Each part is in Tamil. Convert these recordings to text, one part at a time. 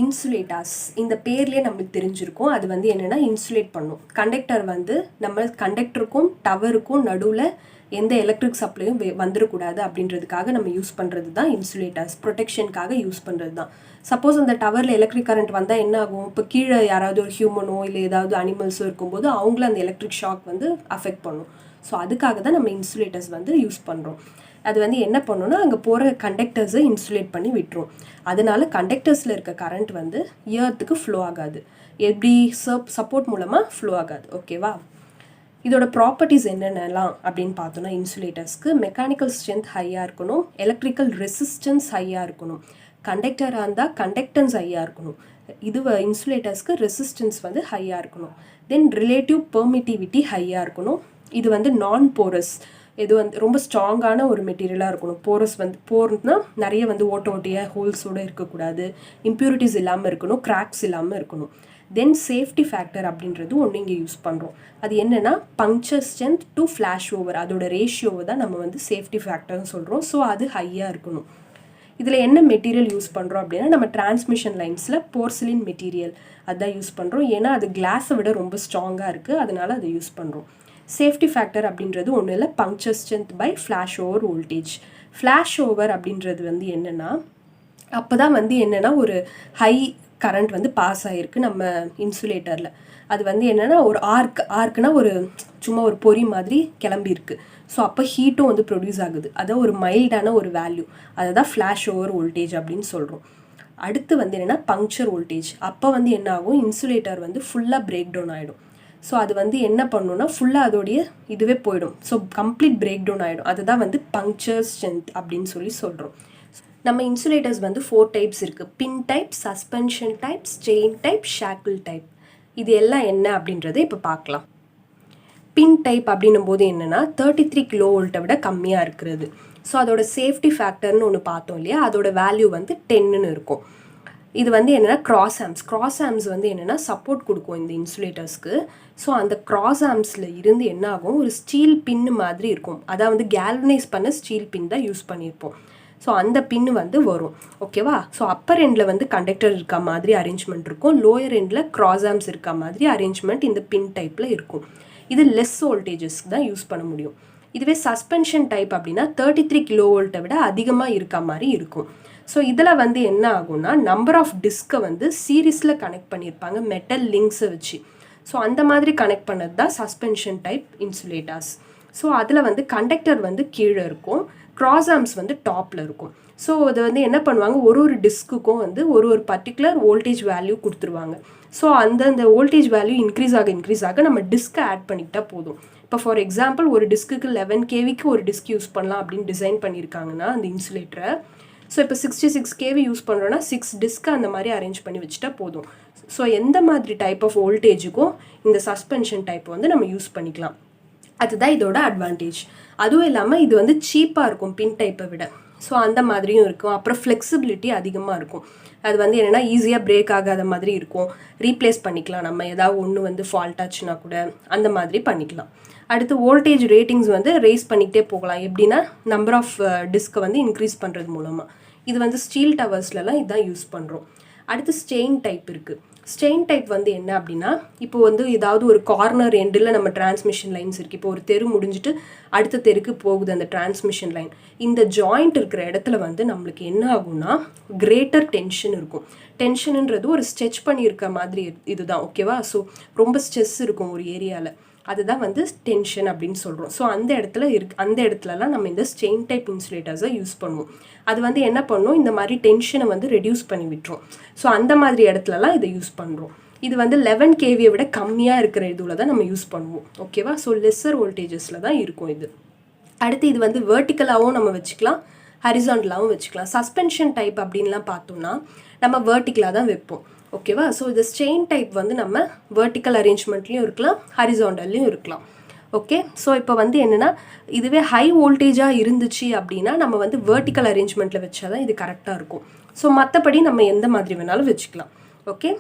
இன்சுலேட்டர்ஸ் இந்த பேர்லேயே நம்மளுக்கு தெரிஞ்சிருக்கும். அது வந்து என்னென்னா இன்சுலேட் பண்ணும். கண்டக்டர் வந்து நம்ம கண்டக்டருக்கும் டவருக்கும் நடுவில் எந்த எலக்ட்ரிக் சப்ளையும் வந்துடக்கூடாது அப்படின்றதுக்காக நம்ம யூஸ் பண்ணுறது தான் இன்சுலேட்டர்ஸ். ப்ரொடெக்ஷனுக்காக யூஸ் பண்ணுறது தான். சப்போஸ் அந்த டவரில் எலக்ட்ரிக் கரண்ட் வந்தால் என்ன ஆகும்? இப்போ கீழே யாராவது ஒரு ஹியூமனோ இல்லை ஏதாவது அனிமல்ஸோ இருக்கும்போது அவங்கள அந்த எலக்ட்ரிக் ஷாக் வந்து அஃபெக்ட் பண்ணும். ஸோ அதுக்காக தான் நம்ம இன்சுலேட்டர்ஸ் வந்து யூஸ் பண்ணுறோம். அது வந்து என்ன பண்ணணும்னா அங்கே போகிற கண்டக்டர்ஸை இன்சுலேட் பண்ணி விட்டுரும். அதனால கண்டக்டர்ஸில் இருக்க கரண்ட் வந்து எர்த்துக்கு ஃப்ளோ ஆகாது. எப்படி சப்போர்ட் மூலமாக ஃப்ளோ ஆகாது. ஓகேவா? இதோட ப்ராப்பர்ட்டிஸ் என்னென்னலாம் அப்படின்னு பார்த்தோன்னா இன்சுலேட்டர்ஸ்க்கு மெக்கானிக்கல் ஸ்ட்ரென்த் ஹையாக இருக்கணும், எலக்ட்ரிக்கல் ரெசிஸ்டன்ஸ் ஹையாக இருக்கணும், கண்டக்டராக இருந்தால் கண்டக்டன்ஸ் ஹையாக இருக்கணும். இது இன்சுலேட்டர்ஸ்க்கு ரெசிஸ்டன்ஸ் வந்து ஹையாக இருக்கணும். தென் ரிலேட்டிவ் பெர்மிட்டிவிட்டி ஹையாக இருக்கணும். இது வந்து நான் போரஸ், இது வந்து ரொம்ப ஸ்ட்ராங்கான ஒரு மெட்டீரியலாக இருக்கணும். போரஸ் வந்து போர்னா நிறைய வந்து ஓட்டையாக ஹோல்ஸோடு இருக்கக்கூடாது, இம்ப்யூரிட்டிஸ் இல்லாமல் இருக்கணும், கிராக்ஸ் இல்லாமல் இருக்கணும். தென் சேஃப்டி ஃபேக்டர் அப்படின்றது ஒன்று இங்கே யூஸ் பண்ணுறோம். அது என்னென்னா puncture strength to flash over, அதோட ரேஷியோவை தான் நம்ம வந்து சேஃப்டி ஃபேக்டர்னு சொல்கிறோம். ஸோ அது ஹையாக இருக்கணும். இதில் என்ன மெட்டீரியல் யூஸ் பண்ணுறோம் அப்படின்னா நம்ம டிரான்ஸ்மிஷன் லைன்ஸில் போர்சிலின் மெட்டீரியல் அதுதான் யூஸ் பண்ணுறோம். ஏன்னா அது கிளாஸை விட ரொம்ப ஸ்ட்ராங்காக இருக்குது, அதனால் அதை யூஸ் பண்ணுறோம். சேஃப்டி ஃபேக்டர் அப்படின்றது ஒன்றும் இல்லை, puncture strength by flash over voltage. Flash over அப்படின்றது வந்து என்னென்னா அப்போ தான் வந்து என்னென்னா ஒரு ஹை கரண்ட் வந்து பாஸ் ஆகிருக்கு நம்ம இன்சுலேட்டரில். அது வந்து என்னென்னா ஒரு ஆர்க்குனா ஒரு சும்மா ஒரு பொறி மாதிரி கிளம்பியிருக்கு. ஸோ அப்போ ஹீட்டும் வந்து ப்ரொடியூஸ் ஆகுது. அதான் ஒரு மைல்டான ஒரு வேல்யூ, அதை தான் ஃப்ளாஷ் ஓவர் வோல்டேஜ் அப்படின்னு சொல்கிறோம். அடுத்து வந்து என்னென்னா பங்க்சர் வோல்டேஜ். அப்போ வந்து என்ன ஆகும்? இன்சுலேட்டர் வந்து ஃபுல்லாக பிரேக் டவுன் ஆகிடும். ஸோ அது வந்து என்ன பண்ணணும்னா ஃபுல்லாக அதோடைய இதுவே போயிடும். ஸோ கம்ப்ளீட் பிரேக் டவுன் ஆகிடும். அதுதான் வந்து பங்க்சர் ஸ்ட்ரென்த் அப்படின்னு சொல்கிறோம். நம்ம இன்சுலேட்டர்ஸ் வந்து 4 டைப்ஸ் இருக்குது. Pin type, suspension type, chain type, shackle type. இது எல்லாம் என்ன அப்படின்றத இப்போ பார்க்கலாம். பின் டைப் அப்படின்னும் போது என்னென்னா 33 kV விட கம்மியாக இருக்கிறது. ஸோ அதோட சேஃப்டி ஃபேக்டர்னு ஒன்று பார்த்தோம் இல்லையா, அதோட வேல்யூ வந்து 10ன்னு இருக்கும். இது வந்து என்னென்னா கிராஸ் ஆம்ஸ் வந்து என்னென்னா சப்போர்ட் கொடுக்கும் இந்த இன்சுலேட்டர்ஸ்க்கு. ஸோ அந்த கிராஸ் ஆம்ஸில் இருந்து என்ன ஆகும்? ஒரு ஸ்டீல் பின்னு மாதிரி இருக்கும். அதாவது வந்து கேல்வனைஸ் பண்ண ஸ்டீல் பின் தான் யூஸ் பண்ணியிருப்போம். ஸோ அந்த பின்னு வந்து வரும். ஓகேவா? ஸோ அப்பர் எண்டில் வந்து கண்டக்டர் இருக்க மாதிரி அரேஞ்ச்மெண்ட் இருக்கும், லோயர் எண்டில் கிராஸ் ஆம்ஸ் இருக்க மாதிரி அரேஞ்ச்மெண்ட் இந்த பின் டைப்பில் இருக்கும். இது லெஸ் வோல்டேஜஸ்க்கு தான் யூஸ் பண்ண முடியும். இதுவே சஸ்பென்ஷன் டைப் அப்படின்னா 33 kV விட அதிகமாக இருக்க மாதிரி இருக்கும். ஸோ இதில் வந்து என்ன ஆகும்னா நம்பர் ஆஃப் டிஸ்கை வந்து சீரீஸில் கனெக்ட் பண்ணியிருப்பாங்க மெட்டல் லிங்க்ஸை வச்சு. ஸோ அந்த மாதிரி கனெக்ட் பண்ணது தான் சஸ்பென்ஷன் டைப் இன்சுலேட்டர்ஸ். ஸோ அதில் வந்து கண்டக்டர் வந்து கீழே இருக்கும், கிராஸ் ஆர்ம்ஸ் வந்து டாப்பில் இருக்கும். ஸோ அதை வந்து என்ன பண்ணுவாங்க? ஒரு டிஸ்க்குக்கும் வந்து ஒரு பர்டிகுலர் வோல்டேஜ் வேல்யூ கொடுத்துருவாங்க. ஸோ அந்த வோல்டேஜ் வேல்யூ இன்க்ரீஸ் ஆக நம்ம டிஸ்க்கை ஆட் பண்ணிக்கிட்டா போதும். இப்போ ஃபார் எக்ஸாம்பிள் ஒரு டிஸ்க்குக்கு 11 kVக்கு ஒரு டிஸ்க் யூஸ் பண்ணலாம் அப்படின்னு டிசைன் பண்ணியிருக்காங்கன்னா அந்த இன்சுலேட்டரை. ஸோ இப்போ 66 kV யூஸ் பண்ணுறோன்னா 6 டிஸ்க்கு அந்த மாதிரி அரேஞ்ச் பண்ணி வச்சுட்டா போதும். ஸோ எந்த மாதிரி டைப் ஆஃப் வோல்டேஜுக்கும் இந்த சஸ்பென்ஷன் டைப் வந்து நம்ம யூஸ் பண்ணிக்கலாம். அதுதான் இதோட அட்வான்டேஜ். அதுவும் இல்லாமல் இது வந்து சீப்பாக இருக்கும் பின் டைப்பை விட. ஸோ அந்த மாதிரியும் இருக்கும். அப்புறம் ஃப்ளெக்சிபிலிட்டி அதிகமாக இருக்கும். அது வந்து என்னென்னா ஈஸியாக பிரேக் ஆகாத மாதிரி இருக்கும், ரீப்ளேஸ் பண்ணிக்கலாம். நம்ம ஏதாவது ஒன்று வந்து ஃபால்ட் ஆச்சுன்னா கூட அந்த மாதிரி பண்ணிக்கலாம். அடுத்து வோல்டேஜ் ரேட்டிங்ஸ் வந்து ரேஸ் பண்ணிக்கிட்டே போகலாம். எப்படின்னா நம்பர் ஆஃப் டிஸ்கை வந்து இன்க்ரீஸ் பண்ணுறது மூலமாக. இது வந்து ஸ்டீல் டவர்ஸ்லலாம் இதுதான் யூஸ் பண்ணுறோம். அடுத்து ஸ்டெயின் டைப் இருக்குது. ஸ்டெயின் டைப் வந்து என்ன அப்படின்னா இப்போ வந்து ஏதாவது ஒரு கார்னர் எண்டில் நம்ம டிரான்ஸ்மிஷன் லைன்ஸ் இருக்குது. இப்போ ஒரு தெரு முடிஞ்சிட்டு அடுத்த தெருக்கு போகுது அந்த டிரான்ஸ்மிஷன் லைன். இந்த ஜாயிண்ட் இருக்கிற இடத்துல வந்து நம்மளுக்கு என்ன ஆகும்னா கிரேட்டர் டென்ஷன் இருக்கும். டென்ஷனுன்றது ஒரு ஸ்ட்ரெச் பண்ணியிருக்க மாதிரி இதுதான். ஓகேவா? ஸோ ரொம்ப ஸ்ட்ரெஸ் இருக்கும் ஒரு ஏரியாவில், அதுதான் வந்து டென்ஷன் அப்படின்னு சொல்கிறோம். ஸோ அந்த இடத்துலலாம் நம்ம இந்த ஸ்டெயின் டைப் இன்சுலேட்டர்ஸை யூஸ் பண்ணுவோம். அது வந்து என்ன பண்ணும்? இந்த மாதிரி டென்ஷனை வந்து ரெடியூஸ் பண்ணி விட்டுரும். ஸோ அந்த மாதிரி இடத்துலலாம் இதை யூஸ் பண்ணுறோம். இது வந்து 11 kV விட கம்மியாக இருக்கிற இதில் தான் நம்ம யூஸ் பண்ணுவோம். ஓகேவா? ஸோ லெஸ்ஸர் வோல்டேஜஸில் தான் இருக்கும் இது. அடுத்து இது வந்து வெர்டிக்கலாகவும் நம்ம வச்சுக்கலாம், ஹரிசாண்டலாகவும் வச்சுக்கலாம். சஸ்பென்ஷன் டைப் அப்படின்லாம் பார்த்தோம்னா நம்ம வெர்டிக்கலாக தான் வைப்போம். ஓகேவா? ஸோ இந்த ஸ்டெயின் டைப் வந்து நம்ம வெர்டிக்கல் அரேஞ்ச்மெண்ட்லேயும் இருக்கலாம், ஹரிசாண்டல்லையும் இருக்கலாம். ஓகே? ஸோ இப்போ வந்து என்னென்னா இதுவே ஹை வோல்டேஜாக இருந்துச்சு அப்படின்னா நம்ம வந்து வெர்டிக்கல் அரேஞ்ச்மெண்ட்டில் வச்சா தான் இது கரெக்டாக இருக்கும். ஸோ மற்றபடி நம்ம எந்த மாதிரி வேணாலும் வச்சுக்கலாம். ஓகே?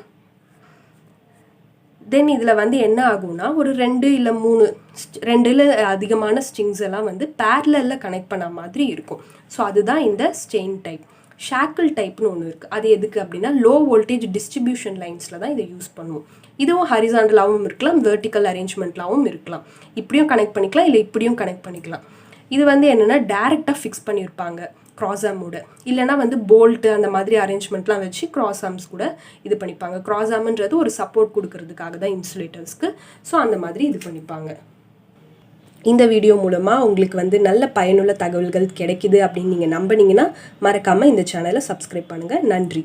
தென் இதில் வந்து என்ன ஆகும்னா ஒரு 2 இல்லை 3 அதிகமான ஸ்ட்ரிங்ஸ் எல்லாம் வந்து பேரலலில் கனெக்ட் பண்ண மாதிரி இருக்கும். ஸோ அதுதான் இந்த ஸ்டெயின் டைப். ஷாக்கிள் டைப்னு ஒன்று இருக்குது. அது எதுக்கு அப்படின்னா லோ வோல்டேஜ் டிஸ்ட்ரிபியூஷன் லைன்ஸில் தான் இதை யூஸ் பண்ணுவோம். இதுவும் ஹரிசாண்டலாகவும் இருக்கலாம், வெர்டிக்கல் அரேஞ்ச்மெண்ட்லாகவும் இருக்கலாம். இப்படியும் கனெக்ட் பண்ணிக்கலாம், இல்லை இப்படியும் கனெக்ட் பண்ணிக்கலாம். இது வந்து என்னென்னா டேரெக்டாக ஃபிக்ஸ் பண்ணியிருப்பாங்க க்ராஸ் ஆர்மோட, இல்லைனா வந்து போல்ட்டு அந்த மாதிரி அரேஞ்ச்மெண்ட்லாம் வச்சு க்ராஸ் ஆர்ம்ஸ் கூட இது பண்ணிப்பாங்க. க்ராஸ் ஆர்ம்ன்றது ஒரு சப்போர்ட் கொடுக்கறதுக்காக தான் இன்சுலேட்டர்ஸ்க்கு. ஸோ அந்த மாதிரி இது பண்ணிப்பாங்க. இந்த வீடியோ மூலமாக உங்களுக்கு வந்து நல்ல பயனுள்ள தகவல்கள் கிடைக்குது அப்படின்னு நீங்கள் நம்பினீங்கன்னா மறக்காமல் இந்த சேனலை சப்ஸ்கிரைப் பண்ணுங்கள். நன்றி.